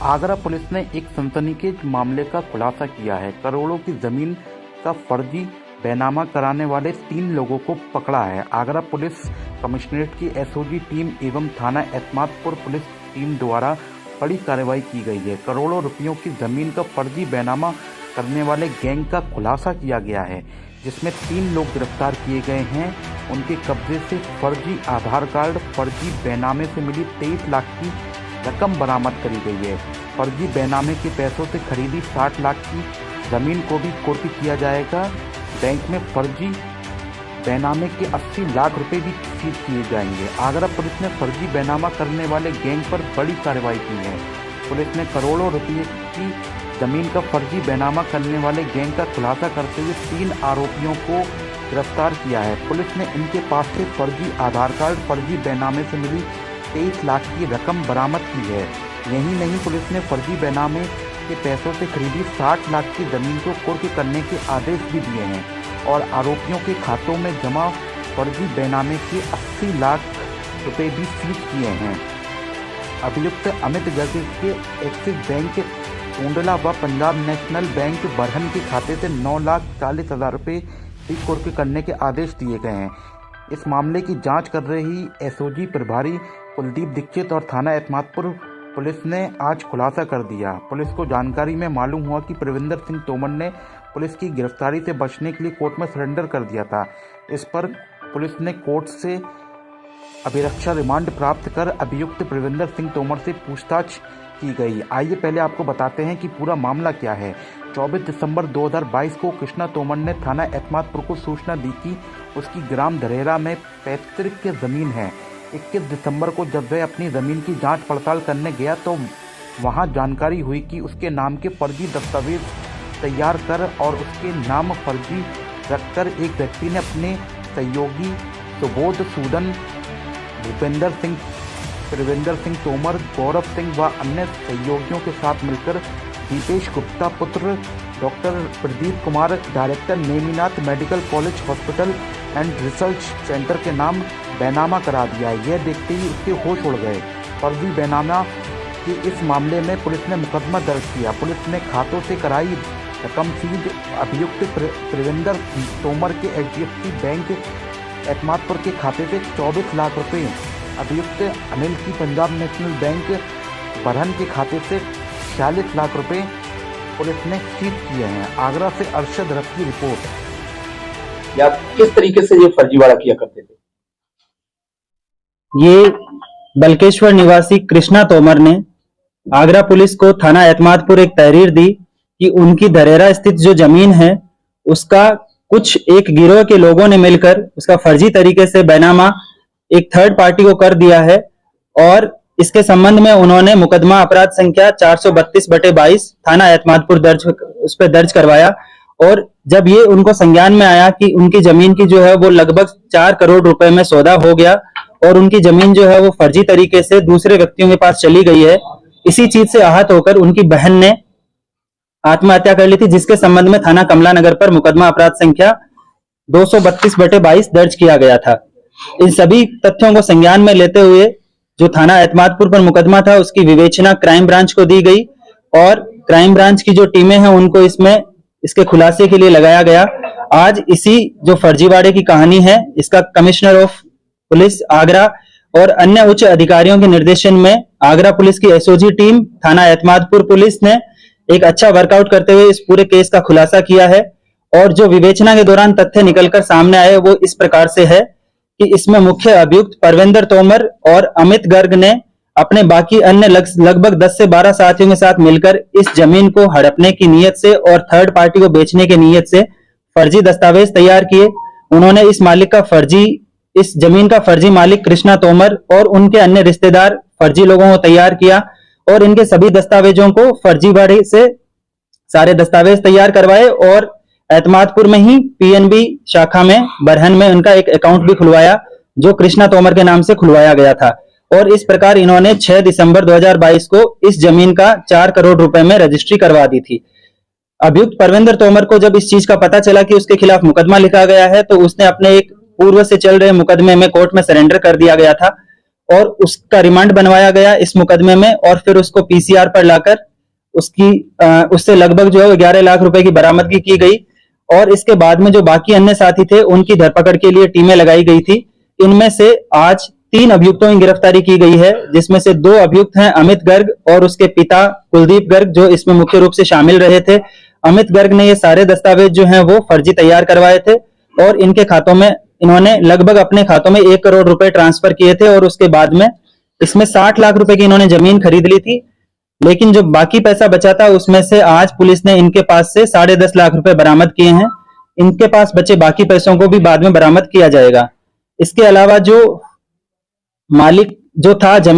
Agra police ने एक सनसनीखेज मामले का खुलासा किया है। करोड़ों की जमीन का फर्जी बैनामा कराने वाले 3 लोगों को पकड़ा है। आगरा पुलिस कमिश्नरेट की एसओजी टीम एवं थाना एतमादपुर पुलिस टीम द्वारा बड़ी कार्रवाई की गई है। करोड़ों रुपयों की जमीन का फर्जी बैनामा करने वाले गैंग का खुलासा किया गया है, जिसमें 3 लोग गिरफ्तार किए गए हैं। उनके कब्जे से फर्जी आधार कार्ड, फर्जी बैनामे से मिली 23 लाख की रकम बरामद करी गई है। फर्जी बैनामे के पैसों से खरीदी 60 लाख की जमीन को भी कुर्क किया जाएगा। बैंक में फर्जी बैनामे के 80 लाख रुपए भी सीज किए जाएंगे। आगरा पुलिस ने फर्जी बैनामा करने वाले गैंग पर बड़ी कार्रवाई की है। पुलिस ने करोड़ों रुपये की जमीन का फर्जी बैनामा करने वाले गैंग का खुलासा करते हुए 3 आरोपियों को गिरफ्तार किया है। पुलिस ने इनके पास से फर्जी आधार कार्ड, फर्जी बैनामे से मिली 23 लाख की रकम बरामद की है। यही नहीं, पुलिस ने फर्जी बैनामे के पैसों से खरीदी 60 लाख की जमीन को कुर्क करने के आदेश भी दिए हैं और आरोपियों के खातों में जमा फर्जी बैनामे के 80 लाख रुपए भी सीज किए हैं। अभियुक्त अमित गर्ग के एक्सिस बैंक टूंडला व पंजाब नेशनल बैंक बरहन के खाते से 9,40,000 रुपये भी कुर्क करने के आदेश दिए गए हैं। इस मामले की जांच कर रही एसओजी प्रभारी कुलदीप दीक्षित और थाना एतमादपुर पुलिस ने आज खुलासा कर दिया। पुलिस को जानकारी में मालूम हुआ कि प्रविंदर सिंह तोमर ने पुलिस की गिरफ्तारी से बचने के लिए कोर्ट में सरेंडर कर दिया था। इस पर पुलिस ने कोर्ट से अभिरक्षा रिमांड प्राप्त कर अभियुक्त प्रविंदर सिंह तोमर से पूछताछ की गई। आइए पहले आपको बताते हैं कि पूरा मामला क्या है। 24 दिसंबर 2022 को कृष्णा तोमर ने थाना एतमादपुर को सूचना दी कि उसकी ग्राम धरेरा में पैतृक ज़मीन है। 21 दिसंबर को जब वह अपनी ज़मीन की जांच पड़ताल करने गया तो वहां जानकारी हुई कि उसके नाम के फर्जी दस्तावेज तैयार कर और उसके नाम फर्जी रखकर एक व्यक्ति ने अपने सहयोगी सुबोध सूदन, भूपेंद्र सिंह, प्रविंदर सिंह तोमर, गौरव सिंह व अन्य सहयोगियों के साथ मिलकर दीपेश गुप्ता पुत्र doctor Pradeep Kumar, director Neminath medical college hospital and research centre के नाम बैनामा करा दिया है। यह देखते ही उसके होश उड़ गए। फर्जी बैनामा के इस मामले में पुलिस ने मुकदमा दर्ज किया। पुलिस ने खातों से कराई रकम सीज। अभियुक्त प्रविंदर तोमर के HDFC बैंक एतमादपुर के खाते से 24 लाख रुपए, अभियुक्त अनिल की पंजाब नेशनल बैंक बरहन के खाते से 46 लाख रुपए पुलिस ने सीज किए हैं। आगरा से अरशद रफ की रिपोर्ट। या किस तरीके से ये फर्जीवाड़ा किया करते थे? ये बलकेश्वर निवासी कृष्णा तोमर ने आगरा पुलिस को थाना एतमादपुर एक तहरीर दी कि उनकी धरेरा स्थित जो जमीन है उसका कुछ एक गिरोह के लोगों ने मिलकर उसका फर्जी तरीके से बैनामा एक थर्ड पार्टी को कर दिया है और इसके संबंध में उन्होंने मुकदमा अपराध संख्या 432/22 थाना एतमादपुर उस पर दर्ज करवाया। और जब ये उनको संज्ञान में आया कि उनकी जमीन की जो है वो लगभग 4 करोड़ रुपए में सौदा हो गया और उनकी जमीन जो है वो फर्जी तरीके से दूसरे व्यक्तियों के पास चली गई है, इसी चीज से आहत होकर उनकी बहन ने आत्महत्या कर ली थी, जिसके संबंध में थाना कमला नगर पर मुकदमा अपराध संख्या 232/22 दर्ज किया गया था। इन सभी तथ्यों को संज्ञान में लेते हुए जो थाना एतमादपुर पर मुकदमा था उसकी विवेचना क्राइम ब्रांच को दी गई और क्राइम ब्रांच की जो टीमें हैं उनको इसके खुलासे के लिए लगाया गया। आज इसी जो फर्जीवाड़े की कहानी है इसका कमिश्नर ऑफ पुलिस आगरा और अन्य उच्च अधिकारियों के निर्देशन में आगरा पुलिस की एसओजी टीम, थाना एतमादपुर पुलिस ने एक अच्छा वर्कआउट करते हुए इस पूरे केस का खुलासा किया है। और जो विवेचना के दौरान तथ्य निकलकर सामने आए वो इस प्रकार से है कि इसमें मुख्य अभियुक्त परविंदर तोमर और अमित गर्ग ने अपने बाकी अन्य लगभग 10 से 12 साथियों के साथ मिलकर इस जमीन को हड़पने की नीयत से और थर्ड पार्टी को बेचने की नीयत से फर्जी दस्तावेज तैयार किए। उन्होंने इस जमीन का फर्जी मालिक कृष्णा तोमर और उनके अन्य रिश्तेदार फर्जी लोगों को तैयार किया और इनके सभी दस्तावेजों को फर्जीवाड़े से सारे दस्तावेज तैयार करवाए और एतमादपुर में ही PNB शाखा में बरहन में उनका एक अकाउंट भी खुलवाया जो कृष्णा तोमर के नाम से खुलवाया गया था। और इस प्रकार इन्होंने 6 दिसंबर 2022 को इस जमीन का 4 करोड़ रुपए में रजिस्ट्री करवा दी थी। अभियुक्त परविंदर तोमर को जब इस चीज का पता चला कि उसके खिलाफ मुकदमा लिखा गया है तो उसने अपने एक पूर्व से चल रहे मुकदमे में कोर्ट में सरेंडर कर दिया गया था और उसका रिमांड बनवाया गया इस मुकदमे में, और फिर उसको पीसीआर पर लाकर उससे लगभग जो है 11 लाख रुपए की बरामदगी की गई। और इसके बाद में जो बाकी अन्य साथी थे उनकी धरपकड़ के लिए टीमें लगाई गई थी। इनमें से आज 3 अभियुक्तों की गिरफ्तारी की गई है, जिसमें से 2 अभियुक्त हैं अमित गर्ग और उसके पिता कुलदीप गर्ग, जो इसमें मुख्य रूप से शामिल रहे थे। अमित गर्ग ने ये सारे दस्तावेज जो हैं वो फर्जी तैयार करवाए थे और इनके खातों में इन्होंने लगभग अपने खातों में 1 करोड़ रुपए ट्रांसफर किए थे, और उसके बाद में इसमें 60 लाख रुपए की इन्होंने जमीन खरीद ली थी। लेकिन जो बाकी पैसा बचा था उसमें से आज पुलिस ने इनके पास से 10.5 लाख रुपए बरामद किए हैं। इनके पास बचे बाकी पैसों को भी बाद में बरामद किया जाएगा। इसके अलावा जो मालिक जो था जमीन